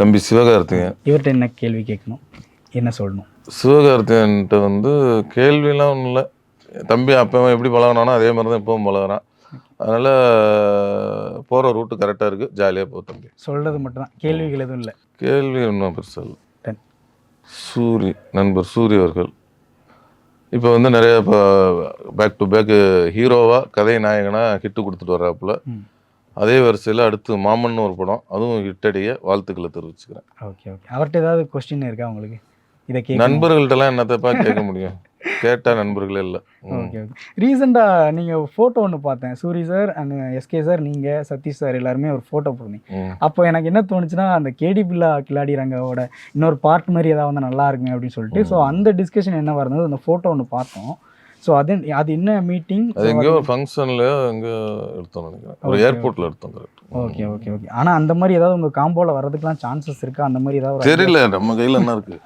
தம்பி சிவகார்த்திகேயன். இவர்கிட்ட என்ன கேள்வி கேட்கணும், என்ன சொல்லணும்? சிவகார்த்திகேயன்ட்ட வந்து கேள்விலாம் ஒன்றும் இல்லை. தம்பி அப்போ எப்படி பழகினானோ அதே மாதிரி தான் இப்போவும் பழகுறான். அதனால் போகிற ரூட்டு கரெக்டாக இருக்குது, ஜாலியாக போ தம்பி. சொல்கிறது மட்டும்தான், கேள்விகள் எதுவும் இல்லை. கேள்வி ஒன்றும் பெருசாக இல்லை. Done. நண்பர் சூரி அவர்கள் இப்போ வந்து நிறைய இப்போ பேக் டு பேக்கு ஹீரோவாக கதை நாயகனாக ஹிட்டு கொடுத்துட்டு வர்றாப்புல. அதே வரிசையில் அடுத்து மாமன்னு ஒரு படம், அதுவும் ஹிட்டடிய வாழ்த்துக்களை தெரிவிச்சுக்கிறேன். Okay okay. அவர்கிட்ட ஏதாவது கொஸ்டின் இருக்கா உங்களுக்கு? இதை கேட்க நண்பர்கள்ட்டெல்லாம் என்னத்தப்பா கேட்க முடியும், கேட்டால் நண்பர்களே இல்லை. Okay okay. ரீசெண்டாக நீங்கள் ஃபோட்டோ ஒன்று பார்த்தேன், Soori sir and SK sir, நீங்கள் சதீஷ் சார் எல்லாருமே ஒரு ஃபோட்டோ போடுறீங்க. அப்போ எனக்கு என்ன தோணுச்சுன்னா, அந்த கேடி பில்லா கில்லாடி ரங்கோட இன்னொரு பார்ட் மாதிரி ஏதாவது வந்து நல்லா இருக்குங்க அப்படின்னு சொல்லிட்டு, ஸோ அந்த டிஸ்கஷன் என்ன வருது, அந்த ஃபோட்டோ ஒன்று பார்த்தோம். ஸோ அது என்ன மீட்டிங்? அது எங்கேயோ ஒரு ஃபங்க்ஷன்லையோ எங்கேயோ எடுத்தோம் நினைக்கிறேன், ஒரு ஏர்போர்ட்டில் எடுத்தோம். கரெக்ட். Okay okay okay. ஆனால் அந்த மாதிரி ஏதாவது உங்கள் காம்போவில் வரதுக்குலாம் சான்சஸ் இருக்கா? அந்த மாதிரி ஏதாவது தெரியல, நம்ம கையில் என்ன இருக்குது.